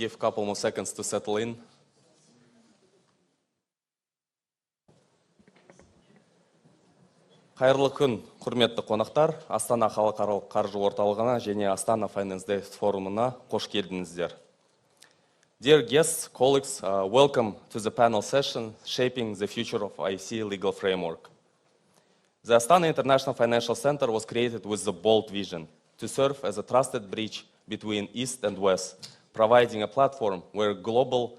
give a couple more seconds to settle in. Қайырлы күн, құрметті қонақтар, Астана халықаралық қаржы орталығына және Astana Finance форумына қош келдіңіздер. Dear guests, colleagues, welcome to the panel session, Shaping the Future of AIFC Legal Framework. The Astana International Financial Centre was created with the bold vision to serve as a trusted bridge between East and West, providing a platform where global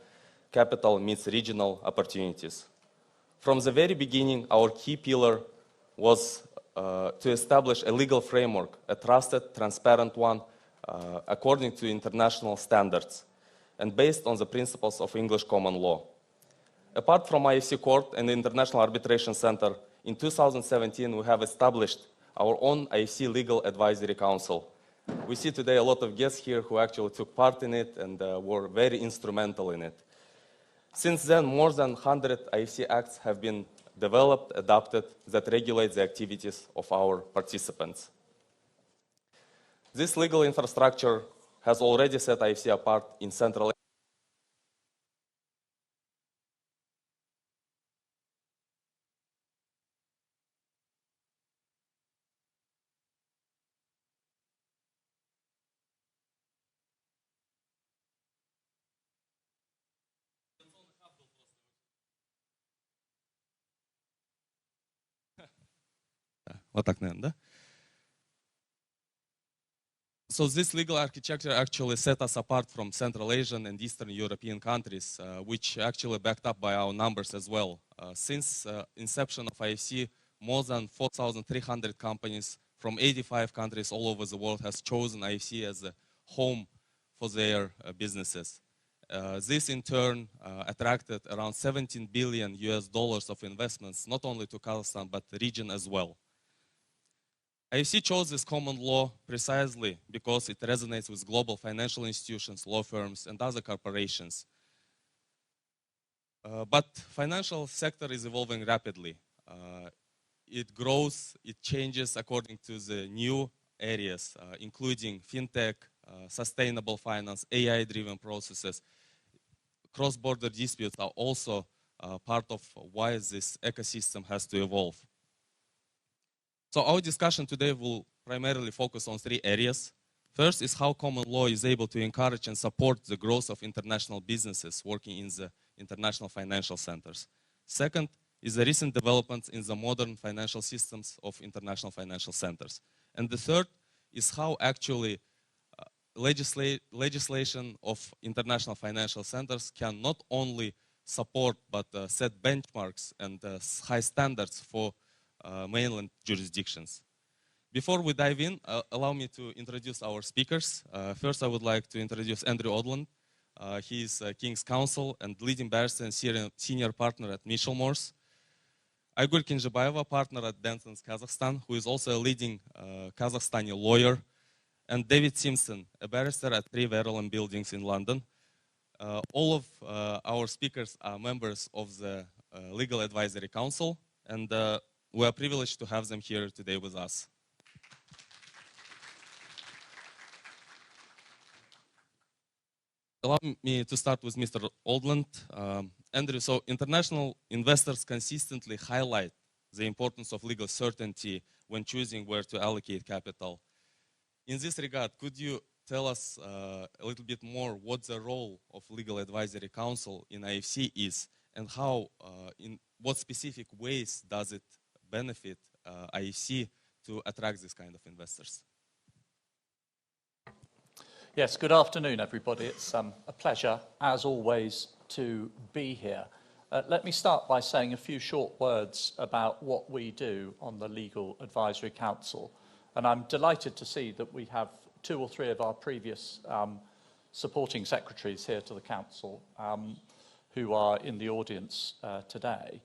capital meets regional opportunities. From the very beginning, our key pillar was to establish a legal framework, a trusted, transparent one, according to international standards, and based on the principles of English common law. Apart from AIFC Court and the International Arbitration Center, in 2017 we have established our own AIFC Legal Advisory Council. We see today a lot of guests here who actually took part in it and were very instrumental in it. Since then, more than 100 AIFC acts have been developed, adopted, that regulate the activities of our participants. This legal infrastructure has already set AIFC apart in Central Asia. So this legal architecture actually set us apart from Central Asian and Eastern European countries, which actually backed up by our numbers as well. Since inception of AIFC, more than 4,300 companies from 85 countries all over the world has chosen AIFC as a home for their businesses. This in turn attracted around $17 billion of investments, not only to Kazakhstan, but the region as well. AIFC chose this common law precisely because it resonates with global financial institutions, law firms, and other corporations. But financial sector is evolving rapidly. It grows, it changes according to the new areas, including fintech, sustainable finance, AI-driven processes. Cross-border disputes are also part of why this ecosystem has to evolve. So our discussion today will primarily focus on three areas. First is how common law is able to encourage and support the growth of international businesses working in the international financial centers. Second is the recent developments in the modern financial systems of international financial centers. And the third is how actually legislation of international financial centers can not only support but set benchmarks and high standards for mainland jurisdictions. Before we dive in, allow me to introduce our speakers. First, I would like to introduce Andrew Odland. He is King's Counsel and leading barrister and senior partner at Mitchell Morse. Aygul Kinjibayeva, partner at Dentons Kazakhstan, who is also a leading Kazakhstani lawyer. And David Simpson, a barrister at 3 Verulam Buildings in London. All of our speakers are members of the Legal Advisory Council, and we are privileged to have them here today with us. Allow me to start with Mr. Odland. Andrew, so international investors consistently highlight the importance of legal certainty when choosing where to allocate capital. In this regard, could you tell us a little bit more what the role of Legal Advisory Council in AIFC is, and how, in what specific ways does it benefit AIFC to attract this kind of investors? Yes, good afternoon, everybody. It's a pleasure, as always, to be here. Let me start by saying a few short words about what we do on the Legal Advisory Council. And I'm delighted to see that we have 2 or 3 of our previous supporting secretaries here to the Council who are in the audience today.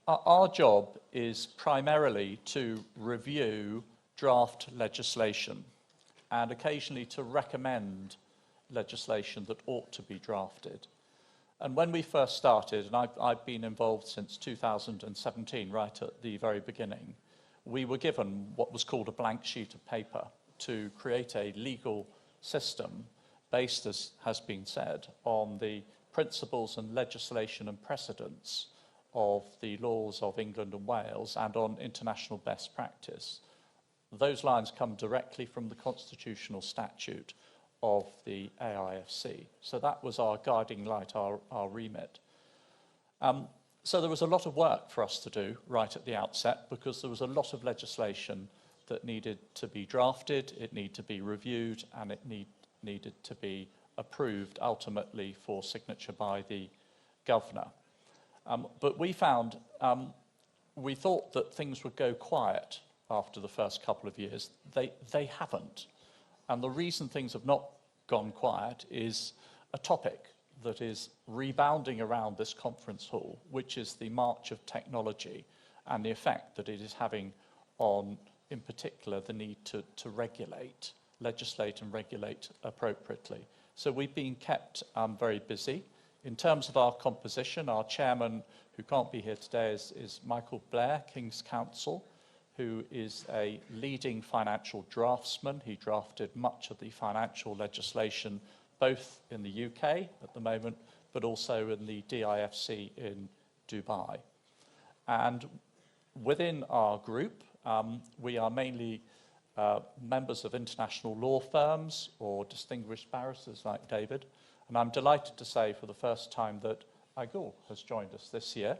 Our job is primarily to review draft legislation and occasionally to recommend legislation that ought to be drafted. And when we first started, and I've been involved since 2017, right at the very beginning, we were given what was called a blank sheet of paper to create a legal system based, as has been said, on the principles and legislation and precedents of the laws of England and Wales and on international best practice. Those lines come directly from the constitutional statute of the AIFC. So that was our guiding light, our remit. So there was a lot of work for us to do right at the outset because there was a lot of legislation that needed to be drafted, it needed to be reviewed, and it needed to be approved ultimately for signature by the governor. But we found, we thought that things would go quiet after the first couple of years. They haven't. And the reason things have not gone quiet is a topic that is rebounding around this conference hall, which is the march of technology and the effect that it is having on, in particular, the need to regulate, legislate and regulate appropriately. So we've been kept very busy. In terms of our composition, our chairman, who can't be here today, is Michael Blair, King's Counsel, who is a leading financial draftsman. He drafted much of the financial legislation, both in the UK at the moment, but also in the DIFC in Dubai. And within our group, we are mainly members of international law firms or distinguished barristers like David. And I'm delighted to say for the first time that Aigul has joined us this year,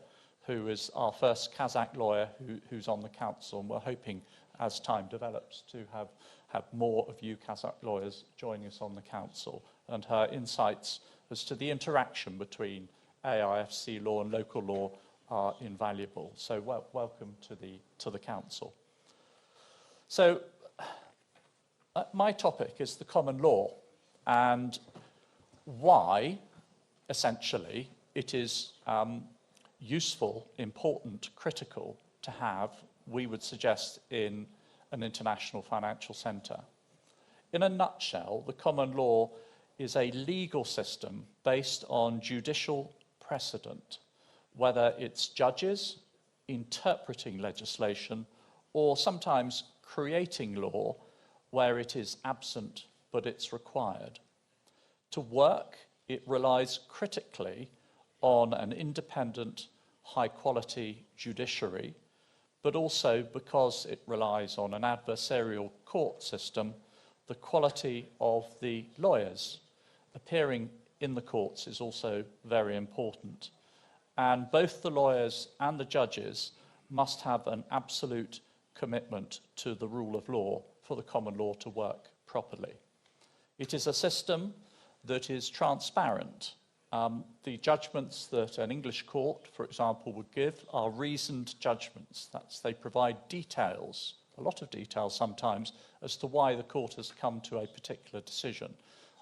who is our first Kazakh lawyer who's on the council. And we're hoping, as time develops, to have more of you Kazakh lawyers joining us on the council. And her insights as to the interaction between AIFC law and local law are invaluable. So welcome to the council. So my topic is the common law and why, essentially, it is useful, important, critical to have, we would suggest, in an international financial centre. In a nutshell, the common law is a legal system based on judicial precedent, whether it's judges interpreting legislation or sometimes creating law where it is absent but it's required. To work, it relies critically on an independent, high-quality judiciary, but also because it relies on an adversarial court system, the quality of the lawyers appearing in the courts is also very important. And both the lawyers and the judges must have an absolute commitment to the rule of law for the common law to work properly. It is a system that is transparent. The judgments that an English court, for example, would give are reasoned judgments. They provide details, a lot of details sometimes, as to why the court has come to a particular decision.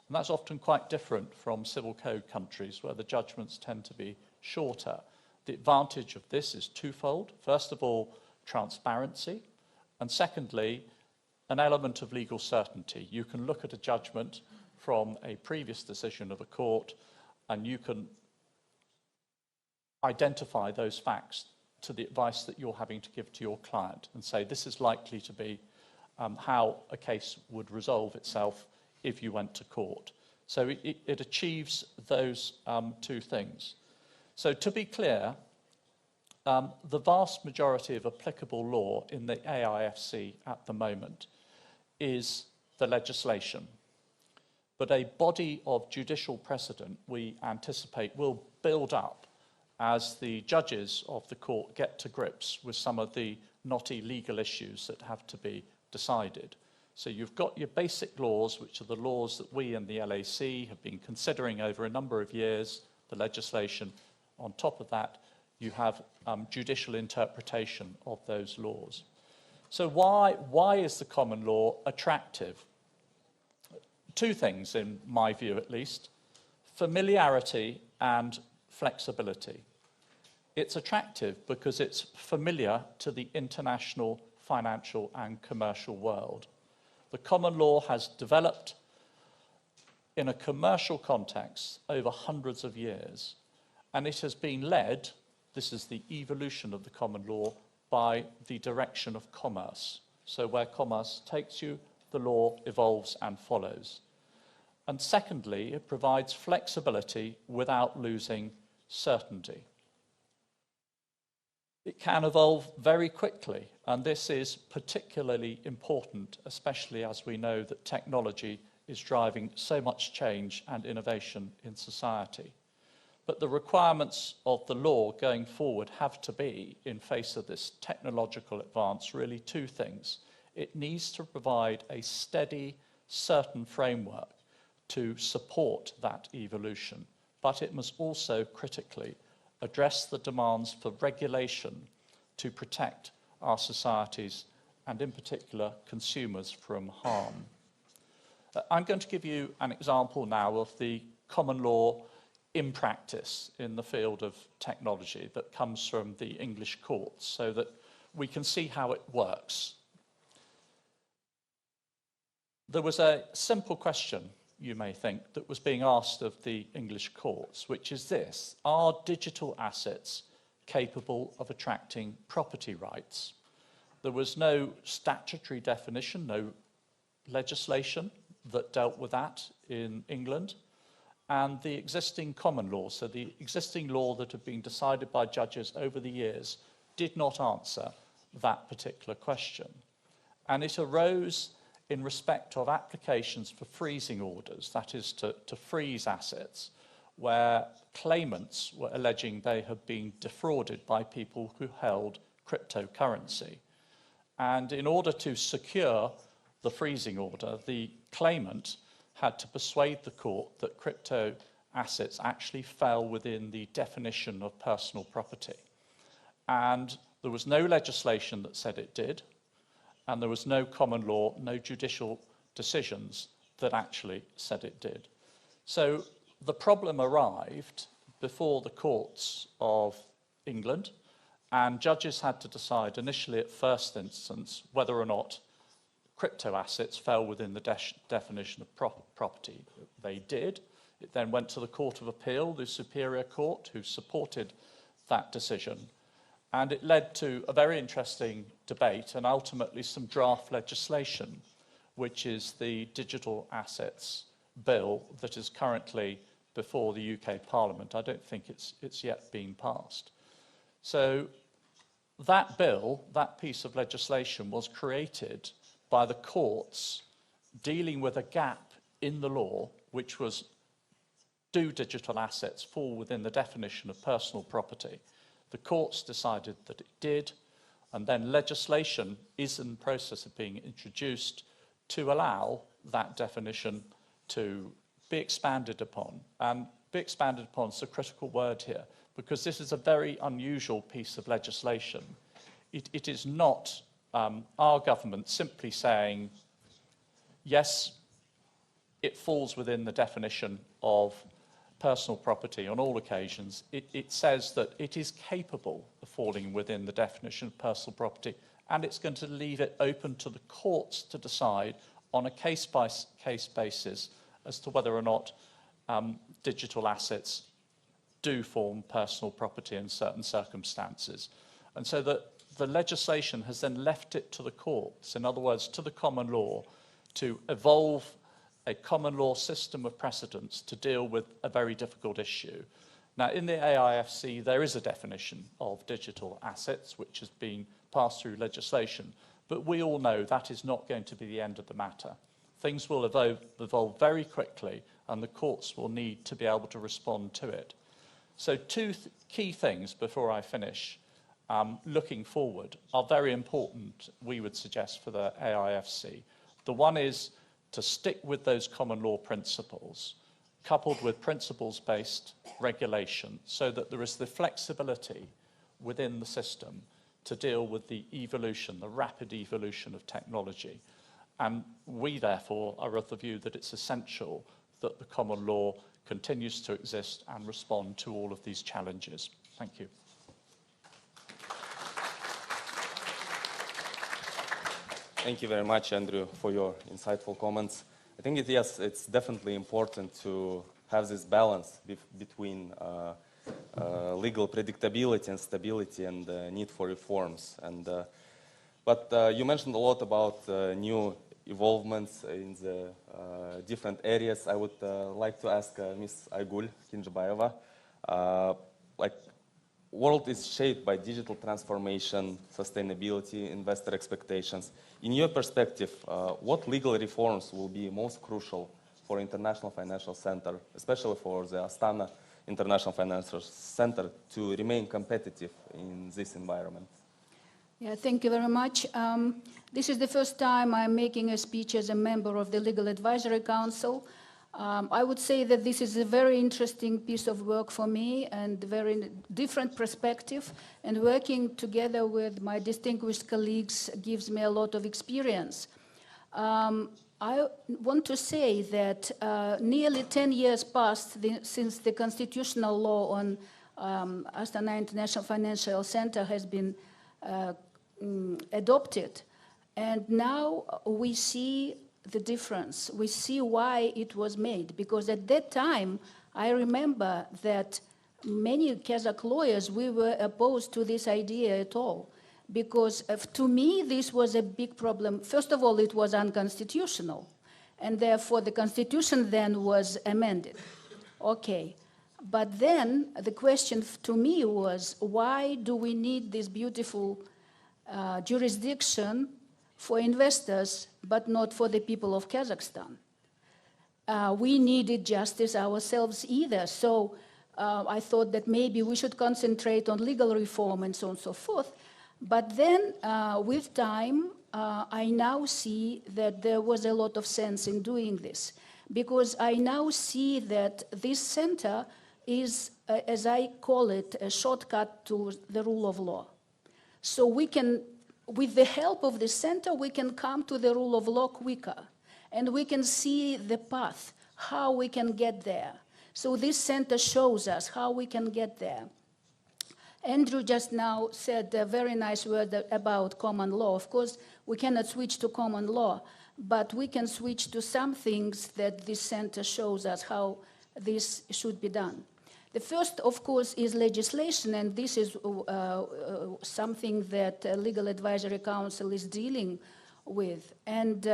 And that's often quite different from civil code countries where the judgments tend to be shorter. The advantage of this is twofold. First of all, transparency, and secondly, an element of legal certainty. You can look at a judgment from a previous decision of a court and you can identify those facts to the advice that you're having to give to your client and say this is likely to be how a case would resolve itself if you went to court. So it achieves those two things. So to be clear, the vast majority of applicable law in the AIFC at the moment is the legislation. But a body of judicial precedent we anticipate will build up as the judges of the court get to grips with some of the knotty legal issues that have to be decided. So you've got your basic laws, which are the laws that we in the LAC have been considering over a number of years, the legislation. On top of that, you have judicial interpretation of those laws. So why is the common law attractive? Two things, in my view at least: familiarity and flexibility. It's attractive because it's familiar to the international financial and commercial world. The common law has developed in a commercial context over hundreds of years, and it has been led, this is the evolution of the common law, by the direction of commerce. So where commerce takes you, the law evolves and follows. And secondly, it provides flexibility without losing certainty. It can evolve very quickly, and this is particularly important, especially as we know that technology is driving so much change and innovation in society. But the requirements of the law going forward have to be, in face of this technological advance, really two things. It needs to provide a steady, certain framework to support that evolution, but it must also critically address the demands for regulation to protect our societies and, in particular, consumers from harm. I'm going to give you an example now of the common law in practice in the field of technology that comes from the English courts so that we can see how it works. There was a simple question, you may think, that was being asked of the English courts, which is this: are digital assets capable of attracting property rights? There was no statutory definition, no legislation that dealt with that in England, and the existing common law, so the existing law that had been decided by judges over the years, did not answer that particular question. And it arose in respect of applications for freezing orders, that is to freeze assets, where claimants were alleging they had been defrauded by people who held cryptocurrency. And in order to secure the freezing order, the claimant had to persuade the court that crypto assets actually fell within the definition of personal property. And there was no legislation that said it did, and there was no common law, no judicial decisions that actually said it did. So the problem arrived before the courts of England, and judges had to decide initially at first instance whether or not crypto assets fell within the definition of property. They did. It then went to the Court of Appeal, the Superior Court, who supported that decision. And it led to a very interesting debate and ultimately some draft legislation, which is the Digital Assets Bill that is currently before the UK Parliament. I don't think it's yet been passed. So that bill, that piece of legislation, was created by the courts dealing with a gap in the law, which was, do digital assets fall within the definition of personal property? The courts decided that it did, and then legislation is in the process of being introduced to allow that definition to be expanded upon. And be expanded upon is a critical word here, because this is a very unusual piece of legislation. It is not our government simply saying, yes, it falls within the definition of personal property on all occasions. It says that it is capable of falling within the definition of personal property, and it's going to leave it open to the courts to decide on a case-by-case basis as to whether or not digital assets do form personal property in certain circumstances. And so that the legislation has then left it to the courts, in other words, to the common law, to evolve a common law system of precedents to deal with a very difficult issue. Now, in the AIFC, there is a definition of digital assets, which has been passed through legislation, but we all know that is not going to be the end of the matter. Things will evolve very quickly, and the courts will need to be able to respond to it. So two key things before I finish, looking forward, are very important, we would suggest, for the AIFC. The one is to stick with those common law principles, coupled with principles-based regulation, so that there is the flexibility within the system to deal with the evolution, the rapid evolution of technology. And we, therefore, are of the view that it's essential that the common law continues to exist and respond to all of these challenges. Thank you. Thank you very much, Andrew, for your insightful comments. I think yes, it's definitely important to have this balance between legal predictability and stability and the need for reforms. But you mentioned a lot about new involvements in the different areas. I would like to ask Ms. Aygul Kinjabayeva, like, world is shaped by digital transformation, sustainability, investor expectations. In your perspective, what legal reforms will be most crucial for International Financial Centre, especially for the Astana International Financial Centre, to remain competitive in this environment? Yeah, thank you very much. This is the first time I'm making a speech as a member of the Legal Advisory Council. I would say that this is a very interesting piece of work for me and very different perspective, and working together with my distinguished colleagues gives me a lot of experience. I want to say that nearly 10 years passed since the constitutional law on Astana International Financial Centre has been adopted, and now we see the difference. We see why it was made, because at that time I remember that many Kazakh lawyers, we were opposed to this idea at all, because to me this was a big problem. First of all, it was unconstitutional, and therefore the constitution then was amended. Okay, but then the question to me was, why do we need this beautiful jurisdiction for investors, but not for the people of Kazakhstan? We needed justice ourselves either. So I thought that maybe we should concentrate on legal reform and so on and so forth. But then with time, I now see that there was a lot of sense in doing this, because I now see that this center is, as I call it, a shortcut to the rule of law. So we can, with the help of the center, we can come to the rule of law quicker, and we can see the path, how we can get there. So this center shows us how we can get there. Andrew just now said a very nice word about common law. Of course, we cannot switch to common law, but we can switch to some things that this center shows us how this should be done. The first, of course, is legislation, and this is something that Legal Advisory Council is dealing with. And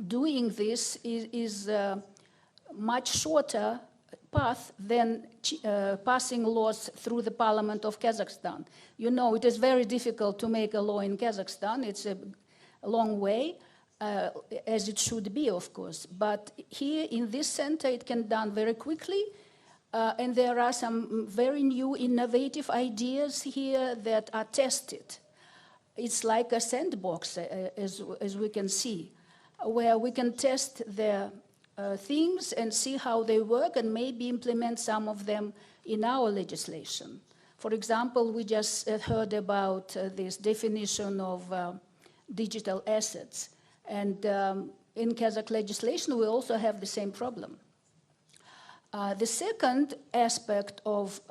doing this is a much shorter path than passing laws through the Parliament of Kazakhstan. You know, it is very difficult to make a law in Kazakhstan. It's a long way, as it should be, of course. But here in this center, it can be done very quickly. And there are some very new innovative ideas here that are tested. It's like a sandbox, as we can see, where we can test the things and see how they work and maybe implement some of them in our legislation. For example, we just heard about this definition of digital assets. And in Kazakh legislation, we also have the same problem. The second aspect of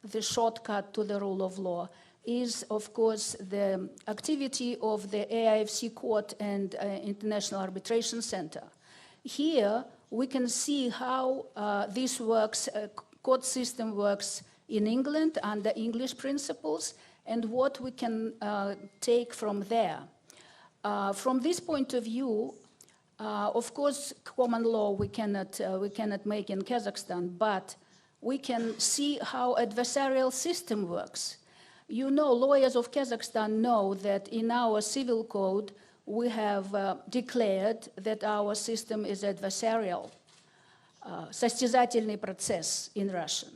the shortcut to the rule of law is, of course, the activity of the AIFC Court and International Arbitration Centre. Here, we can see how this works, court system works in England under English principles, and what we can take from there. From this point of view, of course, common law we cannot make in Kazakhstan, but we can see how adversarial system works. You know, lawyers of Kazakhstan know that in our civil code, we have declared that our system is adversarial, состязательный процесс in Russian.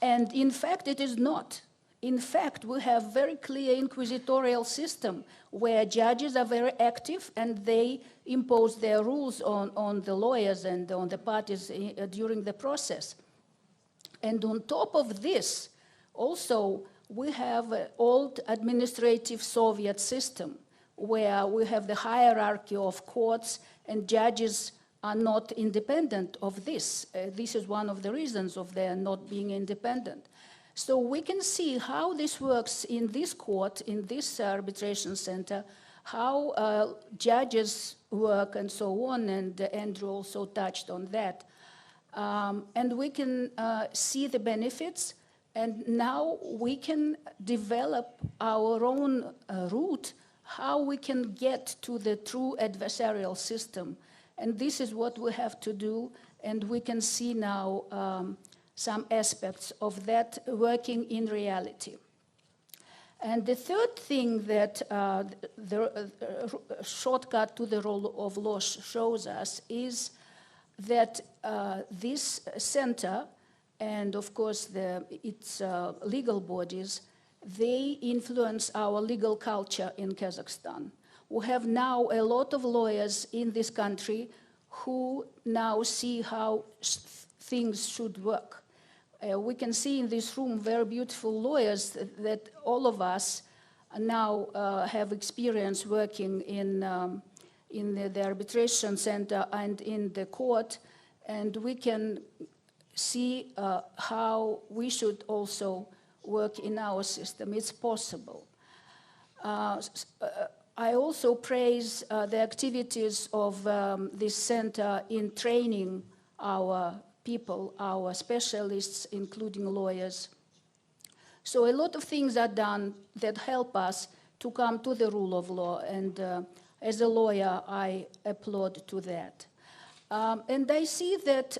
And in fact, it is not. In fact, we have very clear inquisitorial system where judges are very active and they impose their rules on the lawyers and on the parties during the process. And on top of this, also, we have an old administrative Soviet system where we have the hierarchy of courts and judges are not independent of this. This is one of the reasons of their not being independent. So we can see how this works in this court, in this arbitration center, how judges work and so on, and Andrew also touched on that. And we can see the benefits, and now we can develop our own route, how we can get to the true adversarial system. And this is what we have to do, and we can see now some aspects of that working in reality. And the third thing that the shortcut to the rule of law shows us is that this center, and of course its legal bodies, they influence our legal culture in Kazakhstan. We have now a lot of lawyers in this country who now see how things should work. We can see in this room very beautiful lawyers that all of us now have experience working in the arbitration center and in the court, and we can see how we should also work in our system. It's possible. I also praise the activities of this center in training our people, our specialists, including lawyers. So a lot of things are done that help us to come to the rule of law, and as a lawyer, I applaud to that. And I see that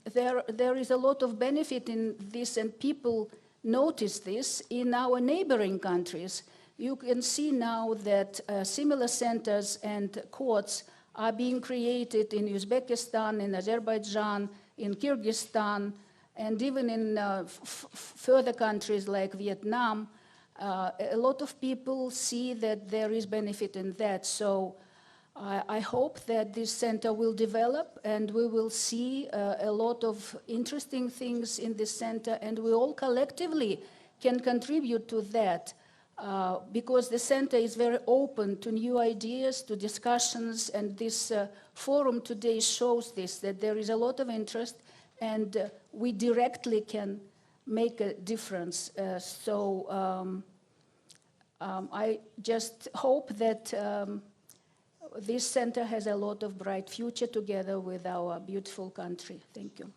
there is a lot of benefit in this, and people notice this in our neighboring countries. You can see now that similar centers and courts are being created in Uzbekistan, in Azerbaijan, in Kyrgyzstan, and even in further countries like Vietnam. A lot of people see that there is benefit in that. So I hope that this center will develop, and we will see a lot of interesting things in this center, and we all collectively can contribute to that, because the center is very open to new ideas, to discussions, and this forum today shows this, that there is a lot of interest, and we directly can make a difference. I just hope that this center has a lot of bright future together with our beautiful country. Thank you.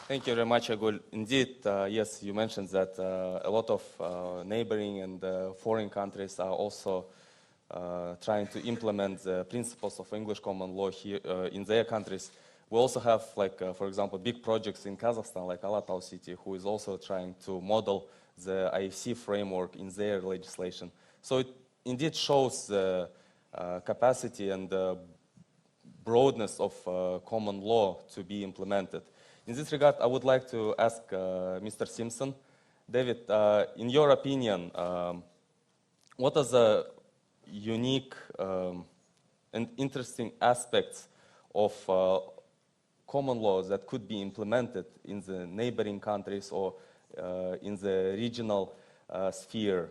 Thank you very much, Agul. Indeed, yes, you mentioned that a lot of neighboring and foreign countries are also trying to implement the principles of English common law here in their countries. We also have, like, for example, big projects in Kazakhstan, like Alatau City, who is also trying to model the AIFC framework in their legislation. So it indeed shows the capacity and the broadness of common law to be implemented. In this regard, I would like to ask Mr. Simpson. David, in your opinion, what are the unique and interesting aspects of common laws that could be implemented in the neighboring countries or in the regional sphere?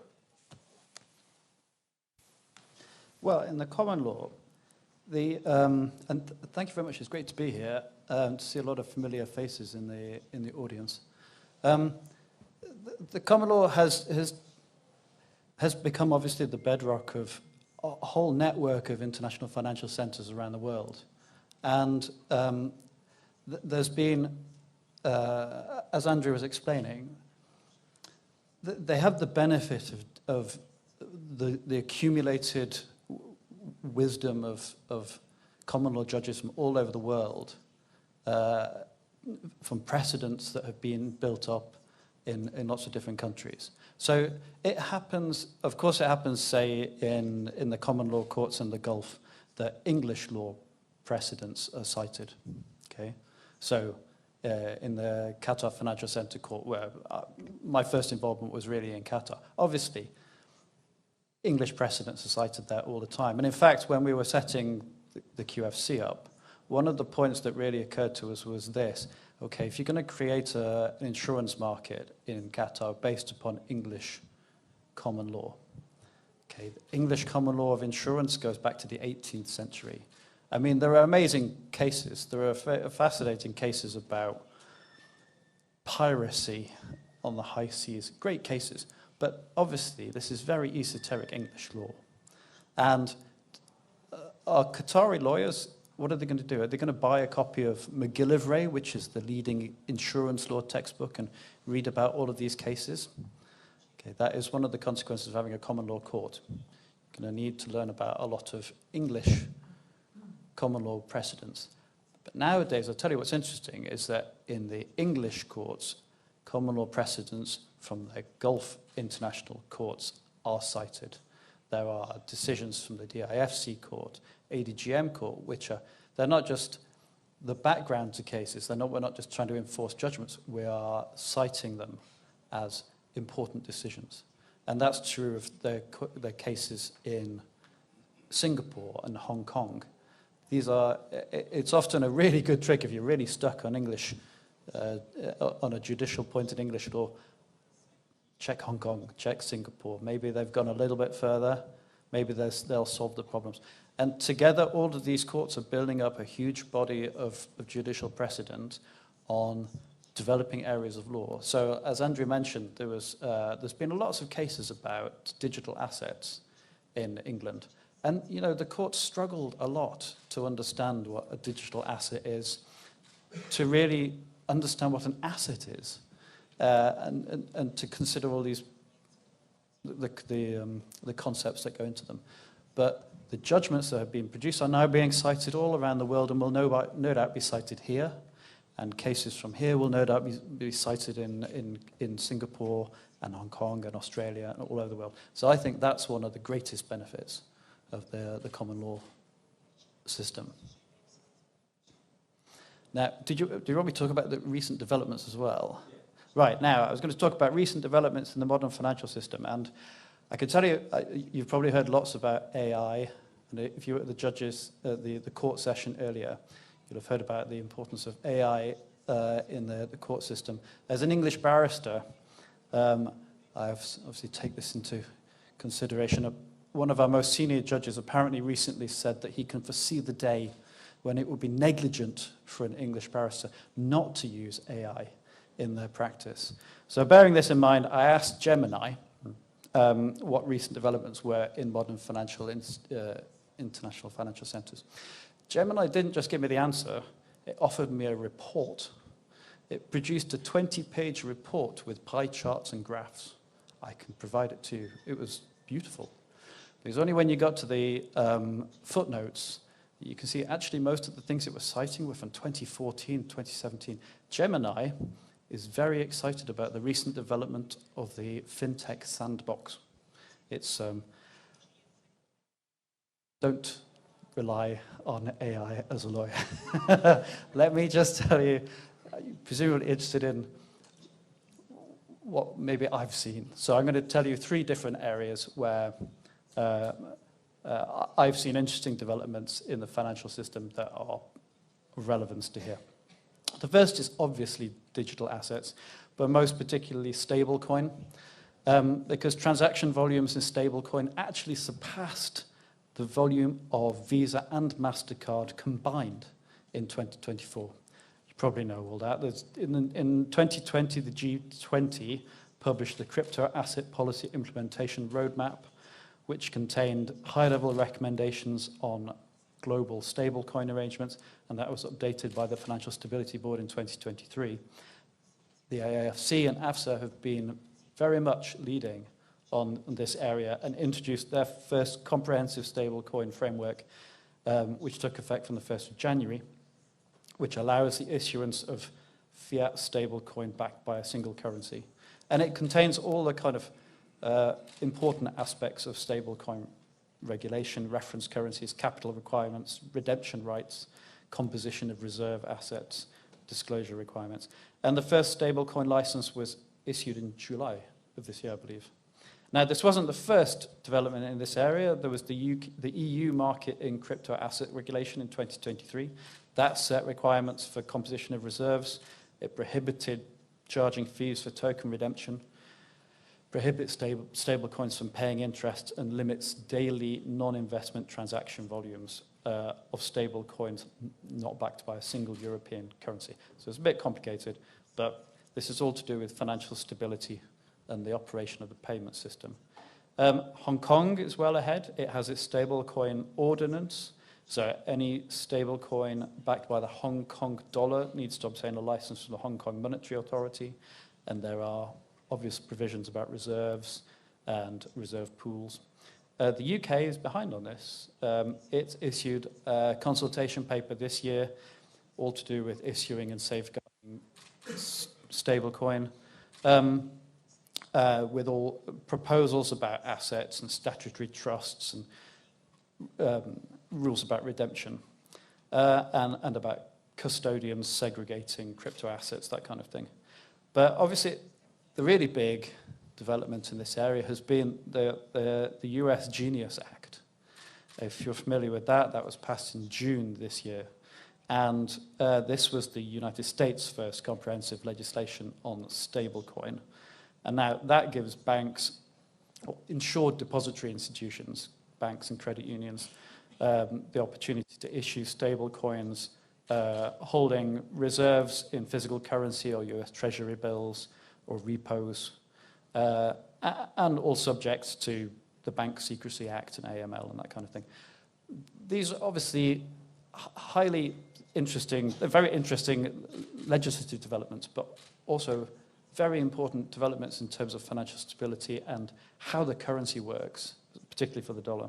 Well, in the common law, and thank you very much. It's great to be here, to see a lot of familiar faces in the audience. The common law has become obviously the bedrock of a whole network of international financial centers around the world, and there's been, as Andrew was explaining, they have the benefit of the accumulated wisdom of common law judges from all over the world, from precedents that have been built up in lots of different countries. So it happens, of course it happens, say, in the common law courts in the Gulf, that English law precedents are cited, okay? So in the Qatar Financial Centre Court, where my first involvement was really in Qatar, obviously English precedents are cited there all the time. And in fact, when we were setting the QFC up, one of the points that really occurred to us was this: okay, if you're going to create an insurance market in Qatar based upon English common law, okay, the English common law of insurance goes back to the 18th century. I mean, there are amazing cases. There are fascinating cases about piracy on the high seas, great cases. But obviously, this is very esoteric English law. And our Qatari lawyers, what are they going to do? Are they going to buy a copy of McGillivray, which is the leading insurance law textbook, and read about all of these cases? Okay, that is one of the consequences of having a common law court. You're going to need to learn about a lot of English common law precedents. But nowadays, I'll tell you what's interesting, is that in the English courts, common law precedents from the Gulf international courts are cited. There are decisions from the AIFC court, ADGM court, which are, they're not just the background to cases. We're not just trying to enforce judgments. We are citing them as important decisions. And that's true of the cases in Singapore and Hong Kong. It's often a really good trick if you're really stuck on English, on a judicial point in English law. Check Hong Kong, check Singapore. Maybe they've gone a little bit further. Maybe they'll solve the problems. And together, all of these courts are building up a huge body of judicial precedent on developing areas of law. So, as Andrew mentioned, there's been lots of cases about digital assets in England. And, you know, the courts struggled a lot to understand what a digital asset is, to really understand what an asset is, and to consider all these the concepts that go into them. But the judgments that have been produced are now being cited all around the world and will no doubt be cited here. And cases from here will no doubt be cited in Singapore and Hong Kong and Australia and all over the world. So I think that's one of the greatest benefits of the common law system. Now, do you want me to talk about the recent developments as well? Yeah. Right, now, I was going to talk about recent developments in the modern financial system, and I can tell you, you've probably heard lots about AI, and if you were at the court session earlier, you'll have heard about the importance of AI in the court system. As an English barrister, I obviously take this into consideration. One of our most senior judges apparently recently said that he can foresee the day when it would be negligent for an English barrister not to use AI in their practice. So bearing this in mind, I asked Gemini what recent developments were in modern international financial centres. Gemini didn't just give me the answer, it offered me a report. It produced a 20-page report with pie charts and graphs. I can provide it to you. It was beautiful. It was only when you got to the footnotes you can see actually most of the things it was citing were from 2014, 2017. Gemini is very excited about the recent development of the fintech sandbox. It's don't rely on AI as a lawyer. Let me just tell you, you're presumably interested in what maybe I've seen. So I'm going to tell you 3 different areas where I've seen interesting developments in the financial system that are of relevance to here. The first is obviously digital assets, but most particularly stablecoin, because transaction volumes in stablecoin actually surpassed the volume of Visa and MasterCard combined in 2024. You probably know all that. In 2020, the G20 published the Crypto Asset Policy Implementation Roadmap, which contained high-level recommendations on global stablecoin arrangements, and that was updated by the Financial Stability Board in 2023. The AIFC and AFSA have been very much leading on this area and introduced their first comprehensive stablecoin framework, which took effect from the 1st of January, which allows the issuance of fiat stablecoin backed by a single currency. And it contains all the kind of important aspects of stablecoin regulation, reference currencies, capital requirements, redemption rights, composition of reserve assets, disclosure requirements. And the first stablecoin license was issued in July of this year, I believe. Now, this wasn't the first development in this area. There was the EU market in crypto asset regulation in 2023. That set requirements for composition of reserves. It prohibited charging fees for token redemption, prohibits stablecoins from paying interest, and limits daily non-investment transaction volumes of stablecoins not backed by a single European currency. So it's a bit complicated, but this is all to do with financial stability and the operation of the payment system. Hong Kong is well ahead. It has its stablecoin ordinance. So any stablecoin backed by the Hong Kong dollar needs to obtain a license from the Hong Kong Monetary Authority, and there are obvious provisions about reserves and reserve pools. The UK is behind on this. It's issued a consultation paper this year, all to do with issuing and safeguarding stablecoin, with all proposals about assets and statutory trusts and rules about redemption, and about custodians segregating crypto assets, that kind of thing. But obviously, the really big development in this area has been the US Genius Act. If you're familiar with that, that was passed in June this year. And this was the United States' first comprehensive legislation on stablecoin. And now that gives banks, insured depository institutions, banks and credit unions, the opportunity to issue stablecoins holding reserves in physical currency or US Treasury bills or repos, and all subject to the Bank Secrecy Act and AML and that kind of thing. These are obviously highly interesting, very interesting legislative developments, but also very important developments in terms of financial stability and how the currency works, particularly for the dollar.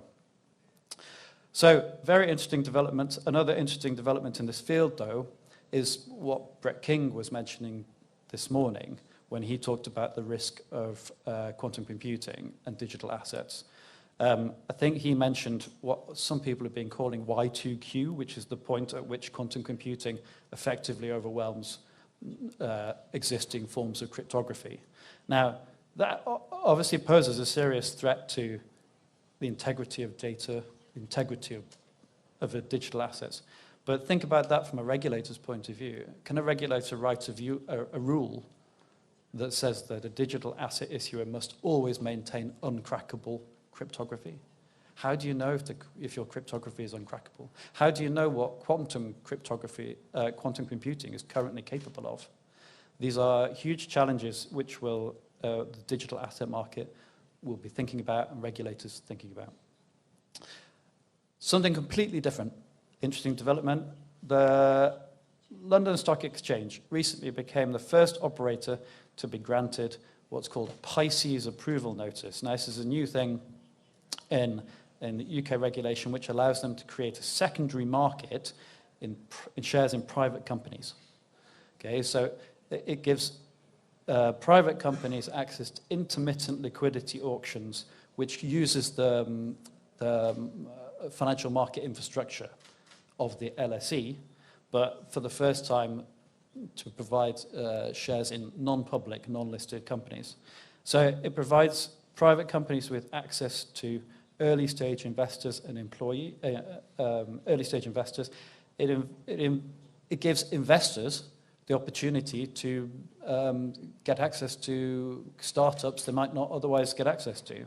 So, very interesting development. Another interesting development in this field, though, is what Brett King was mentioning this morning when he talked about the risk of quantum computing and digital assets. I think he mentioned what some people have been calling Y2Q, which is the point at which quantum computing effectively overwhelms existing forms of cryptography. Now, that obviously poses a serious threat to the integrity of data, the integrity of digital assets. But think about that from a regulator's point of view. Can a regulator write a rule that says that a digital asset issuer must always maintain uncrackable cryptography? How do you know if your cryptography is uncrackable? How do you know what quantum computing is currently capable of? These are huge challenges which the digital asset market will be thinking about and regulators thinking about. Something completely different, interesting development. The London Stock Exchange recently became the first operator to be granted what's called a Pisces approval notice. Now, this is a new thing in the UK regulation, which allows them to create a secondary market in shares in private companies. Okay, so it gives private companies access to intermittent liquidity auctions, which uses the financial market infrastructure of the LSE, but for the first time to provide shares in non-public, non-listed companies. So it provides private companies with access to early-stage investors and early-stage investors. It gives investors the opportunity to get access to startups they might not otherwise get access to.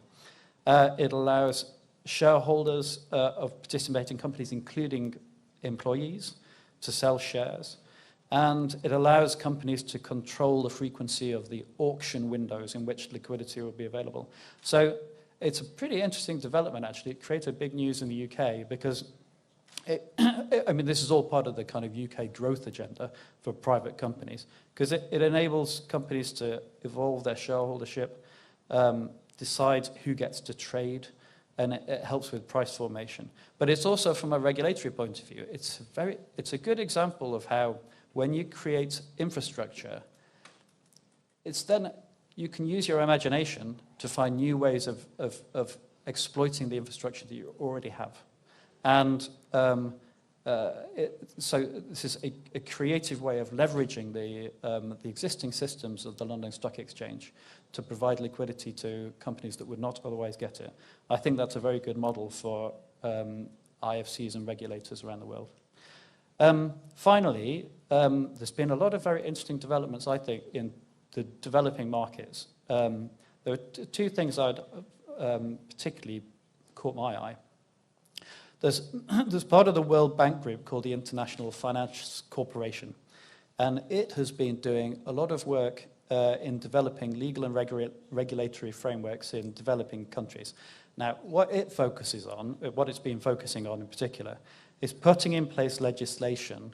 It allows shareholders of participating companies, including employees, to sell shares. And it allows companies to control the frequency of the auction windows in which liquidity will be available. So it's a pretty interesting development, actually. It created big news in the UK because, this is all part of the kind of UK growth agenda for private companies, because it enables companies to evolve their shareholdership, decide who gets to trade, and it helps with price formation. But it's also, from a regulatory point of view, it's a good example of how when you create infrastructure, it's then you can use your imagination to find new ways of exploiting the infrastructure that you already have. And so this is a creative way of leveraging the existing systems of the London Stock Exchange to provide liquidity to companies that would not otherwise get it. I think that's a very good model for IFCs and regulators around the world. Finally, there's been a lot of very interesting developments, I think, in the developing markets. There are two things I'd particularly caught my eye. There's part of the World Bank Group called the International Financial Corporation, and it has been doing a lot of work in developing legal and regulatory frameworks in developing countries. Now, what it's been focusing on in particular, is putting in place legislation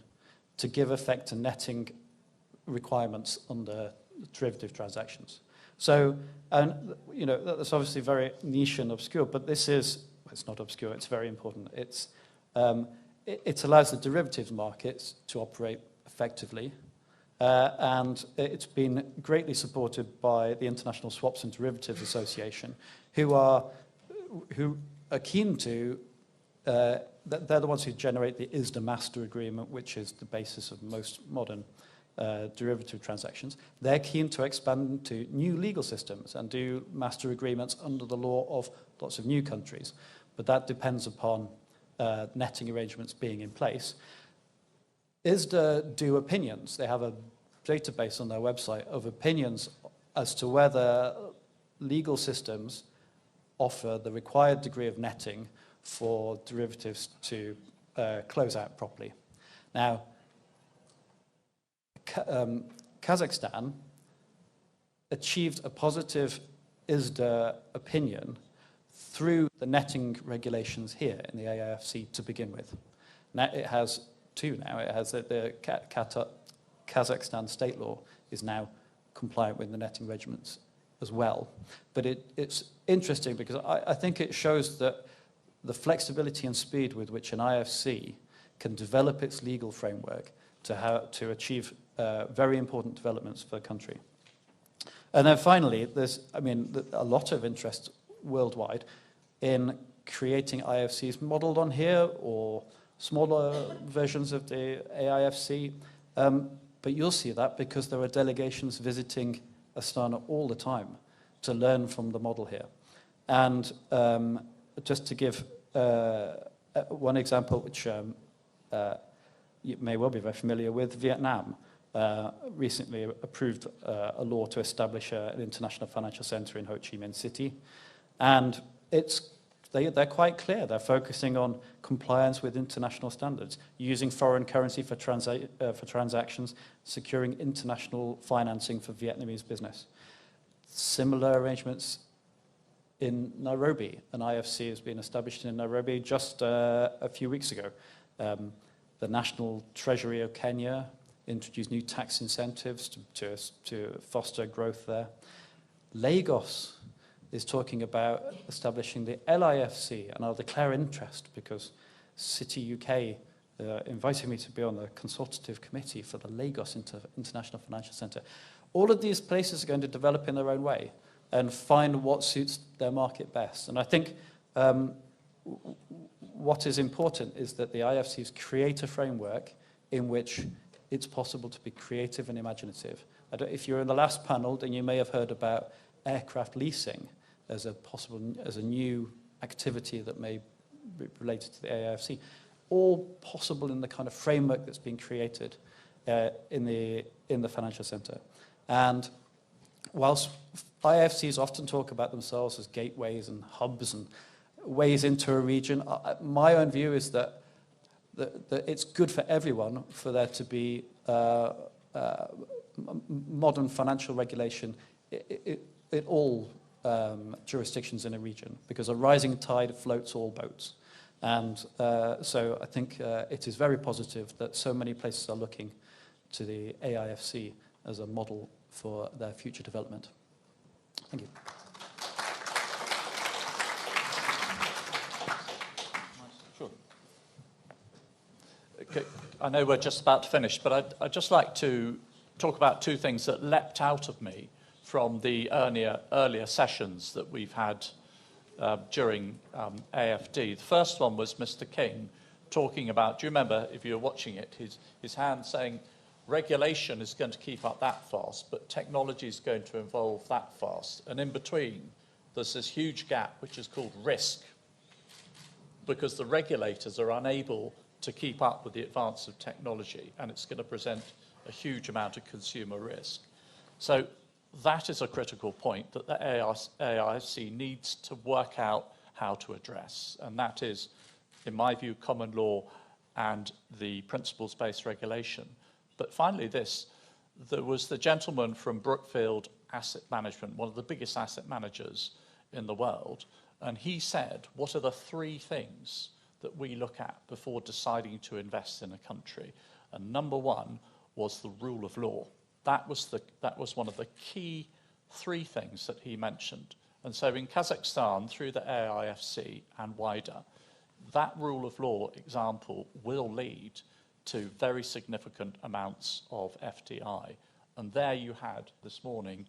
to give effect to netting requirements under derivative transactions. So, and that's obviously very niche and obscure, but it's not obscure, it's very important. It allows the derivatives markets to operate effectively, and it's been greatly supported by the International Swaps and Derivatives Association, who are keen to, they're the ones who generate the ISDA Master Agreement, which is the basis of most modern derivative transactions. They're keen to expand to new legal systems and do master agreements under the law of lots of new countries. But that depends upon netting arrangements being in place. ISDA do opinions. They have a database on their website of opinions as to whether legal systems offer the required degree of netting for derivatives to close out properly. Now, Kazakhstan achieved a positive ISDA opinion through the netting regulations here in the AIFC to begin with. Now it has two now. It has the Kazakhstan state law is now compliant with the netting regiments as well. But it's interesting because I think it shows that the flexibility and speed with which an IFC can develop its legal framework to achieve very important developments for the country. And then finally, there's, a lot of interest worldwide in creating IFCs modeled on here or smaller versions of the AIFC. But you'll see that because there are delegations visiting Astana all the time to learn from the model here. And just to give one example, which you may well be very familiar with, Vietnam recently approved a law to establish an international financial centre in Ho Chi Minh City. And they're quite clear. They're focusing on compliance with international standards, using foreign currency for transactions, securing international financing for Vietnamese business. Similar arrangements in Nairobi. An IFC has been established in Nairobi just a few weeks ago. The National Treasury of Kenya introduced new tax incentives to foster growth there. Lagos is talking about establishing the LIFC, and I'll declare interest because City UK invited me to be on the consultative committee for the Lagos International Financial Centre. All of these places are going to develop in their own way and find what suits their market best. And I think what is important is that the IFCs create a framework in which it's possible to be creative and imaginative. If you're in the last panel, then you may have heard about aircraft leasing as a new activity that may be related to the AIFC. All possible in the kind of framework that's being created in the financial centre. And whilst IFCs often talk about themselves as gateways and hubs and ways into a region, my own view is that it's good for everyone for there to be modern financial regulation in all jurisdictions in a region, because a rising tide floats all boats. And so I think it is very positive that so many places are looking to the AIFC as a model for their future development. Thank you. Sure. Okay. I know we're just about to finish, but I'd just like to talk about two things that leapt out of me from the earlier sessions that we've had during AFD. The first one was Mr. King talking about, do you remember, if you were watching it, his hand saying, regulation is going to keep up that fast, but technology is going to evolve that fast. And in between, there's this huge gap, which is called risk, because the regulators are unable to keep up with the advance of technology, and it's going to present a huge amount of consumer risk. So that is a critical point that the AIFC needs to work out how to address, and that is, in my view, common law and the principles-based regulation. But finally there was the gentleman from Brookfield Asset Management, one of the biggest asset managers in the world, and he said, what are the three things that we look at before deciding to invest in a country? And number one was the rule of law. That was one of the key three things that he mentioned. And so in Kazakhstan, through the AIFC and wider, that rule of law example will lead to very significant amounts of FDI. And there you had this morning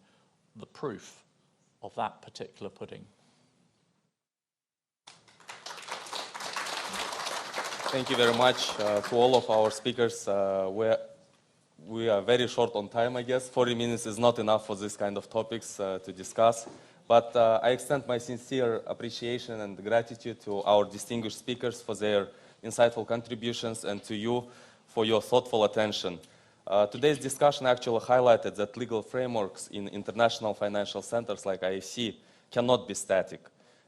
the proof of that particular pudding. Thank you very much to all of our speakers. We are very short on time, I guess. 40 minutes is not enough for this kind of topics to discuss. But I extend my sincere appreciation and gratitude to our distinguished speakers for their insightful contributions and to you for your thoughtful attention. Today's discussion actually highlighted that legal frameworks in international financial centers like AIFC cannot be static.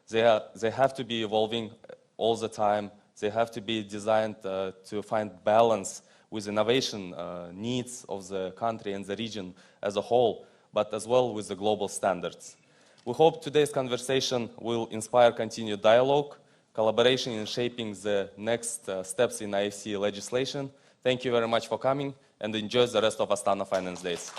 They have to be evolving all the time. They have to be designed to find balance with innovation needs of the country and the region as a whole, but as well with the global standards. We hope today's conversation will inspire continued dialogue, collaboration in shaping the next steps in AIFC legislation. Thank you very much for coming and enjoy the rest of Astana Finance Days.